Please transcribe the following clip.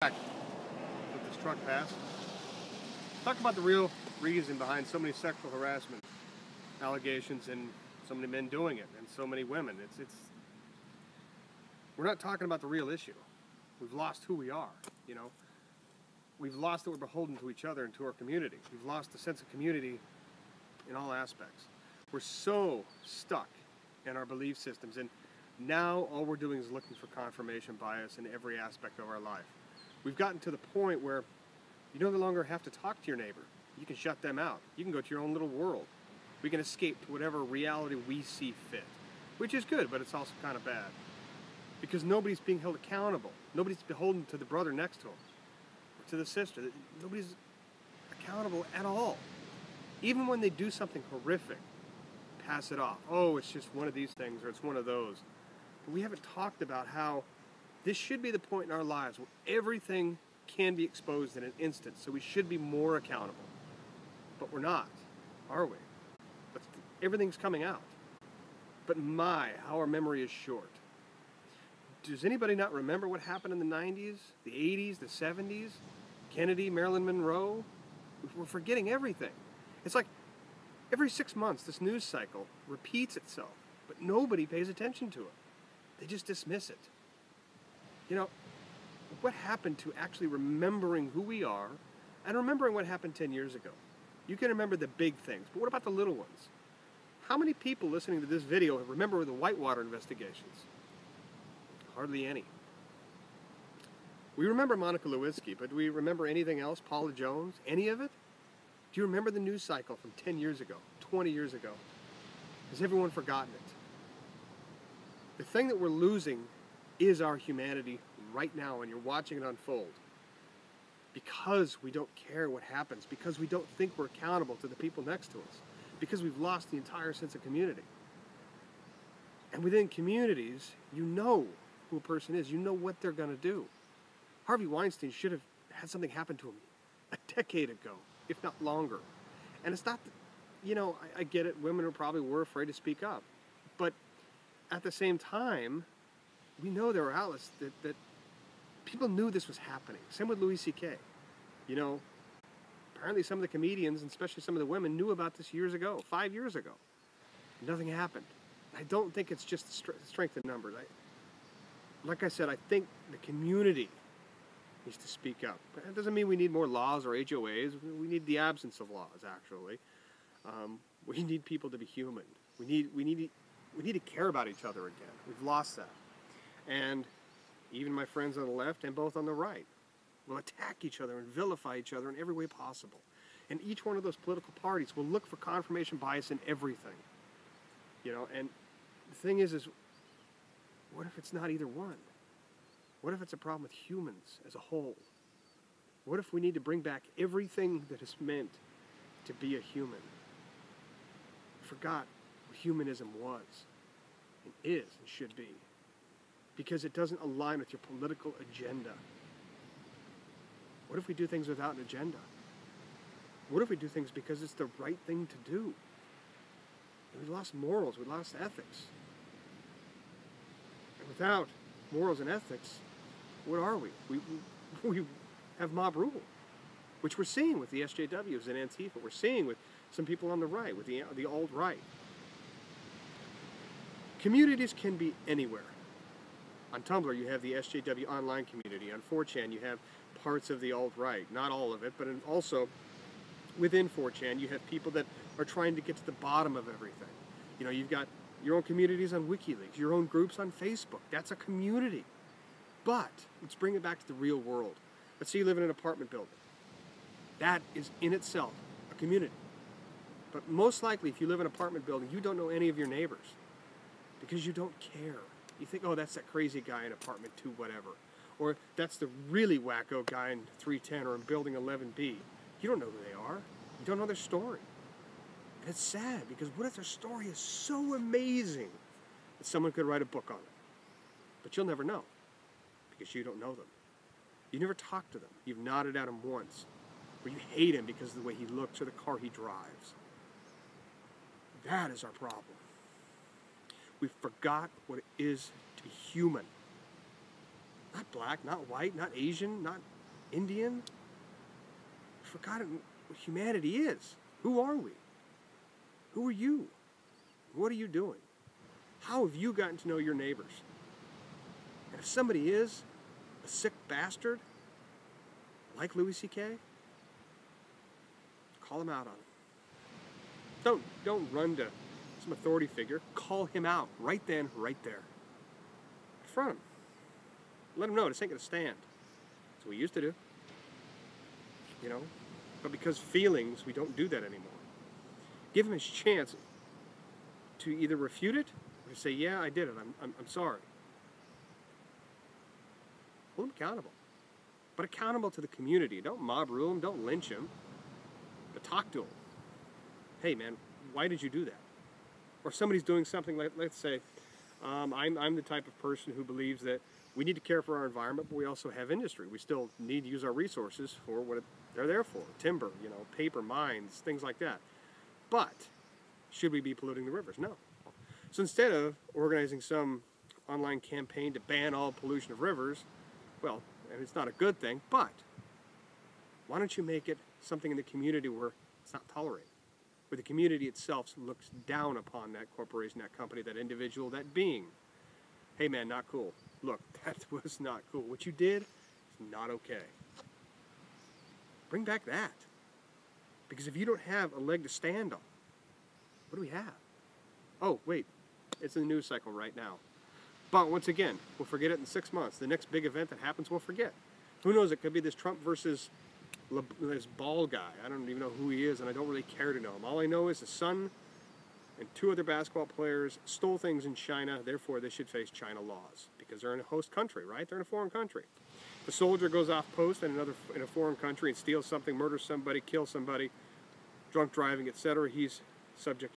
Let this truck pass. Talk about the real reason behind so many sexual harassment allegations and so many men doing it and so many women. We're not talking about the real issue. We've lost who we are, you know. We've lost that we're beholden to each other and to our community. We've lost the sense of community in all aspects. We're so stuck in our belief systems, and now all we're doing is looking for confirmation bias in every aspect of our life. We've gotten to the point where you no longer have to talk to your neighbor. You can shut them out. You can go to your own little world. We can escape to whatever reality we see fit, which is good, but it's also kind of bad. Because nobody's being held accountable. Nobody's beholden to the brother next to them, or to the sister. Nobody's accountable at all. Even when they do something horrific, pass it off. Oh, it's just one of these things, or it's one of those. But we haven't talked about how this should be the point in our lives where everything can be exposed in an instant, so we should be more accountable. But we're not, are we? Everything's coming out. But my, how our memory is short. Does anybody not remember what happened in the 90s, the 80s, the 70s? Kennedy, Marilyn Monroe? We're forgetting everything. It's like every 6 months this news cycle repeats itself, but nobody pays attention to it. They just dismiss it. You know, what happened to actually remembering who we are and remembering what happened 10 years ago? You can remember the big things, but what about the little ones? How many people listening to this video remember the Whitewater investigations? Hardly any. We remember Monica Lewinsky, but do we remember anything else? Paula Jones? Any of it? Do you remember the news cycle from 10 years ago, 20 years ago? Has everyone forgotten it? The thing that we're losing is our humanity right now, and you're watching it unfold. Because we don't care what happens, because we don't think we're accountable to the people next to us, because we've lost the entire sense of community. And within communities, you know who a person is. You know what they're going to do. Harvey Weinstein should have had something happen to him a decade ago, if not longer. And it's not, you know, I get it. Women were afraid to speak up. But at the same time, we know there were outlets that people knew this was happening. Same with Louis C.K. You know, apparently some of the comedians, and especially some of the women, knew about this years ago, 5 years ago. Nothing happened. I don't think it's just the strength of numbers. Like I said, I think the community needs to speak up. But that doesn't mean we need more laws or HOAs. We need the absence of laws, actually. We need people to be human. We need to care about each other again. We've lost that. And even my friends on the left and both on the right will attack each other and vilify each other in every way possible. And each one of those political parties will look for confirmation bias in everything. You know, and the thing is what if it's not either one? What if it's a problem with humans as a whole? What if we need to bring back everything that is meant to be a human? I forgot what humanism was, and is, and should be. Because it doesn't align with your political agenda. What if we do things without an agenda? What if we do things because it's the right thing to do? We lost morals, we lost ethics. And without morals and ethics, what are we? We have mob rule, which we're seeing with the SJWs and Antifa. We're seeing with some people on the right, with the alt-right. Communities can be anywhere. On Tumblr, you have the SJW online community. On 4chan, you have parts of the alt-right. Not all of it, but also within 4chan, you have people that are trying to get to the bottom of everything. You know, you've got your own communities on WikiLeaks, your own groups on Facebook. That's a community. But let's bring it back to the real world. Let's say you live in an apartment building. That is in itself a community. But most likely, if you live in an apartment building, you don't know any of your neighbors because you don't care. You think, oh, that's that crazy guy in apartment 2, whatever. Or that's the really wacko guy in 310 or in building 11B. You don't know who they are. You don't know their story. And it's sad because what if their story is so amazing that someone could write a book on it? But you'll never know because you don't know them. You never talked to them. You've nodded at him once. Or you hate him because of the way he looks or the car he drives. That is our problem. We forgot what it is to be human. Not black, not white, not Asian, not Indian. We've forgotten what humanity is. Who are we? Who are you? What are you doing? How have you gotten to know your neighbors? And if somebody is a sick bastard, like Louis C.K., call him out on it. Don't run to some authority figure. Call him out right then, right there. Confront him. Let him know this ain't gonna stand. That's what we used to do. You know? But because feelings, we don't do that anymore. Give him his chance to either refute it or to say, yeah, I did it. I'm sorry. Hold him accountable. But accountable to the community. Don't mob rule him. Don't lynch him. But talk to him. Hey, man, why did you do that? Or somebody's doing something like, let's say, I'm the type of person who believes that we need to care for our environment, but we also have industry. We still need to use our resources for what they're there for. Timber, paper, mines, things like that. But should we be polluting the rivers? No. So instead of organizing some online campaign to ban all pollution of rivers, well, and it's not a good thing, but why don't you make it something in the community where it's not tolerated? Where the community itself looks down upon that corporation, that company, that individual, that being. Hey man, not cool. Look, that was not cool. What you did is not okay. Bring back that. Because if you don't have a leg to stand on, what do we have? Oh, wait, it's in the news cycle right now. But once again, we'll forget it in 6 months. The next big event that happens, we'll forget. Who knows, it could be this Trump versus this ball guy. I don't even know who he is, and I don't really care to know him. All I know is his son and 2 other basketball players stole things in China, therefore they should face China laws. Because they're in a host country, right? They're in a foreign country. If a soldier goes off post in a foreign country and steals something, murders somebody, kills somebody, drunk driving, etc., he's subject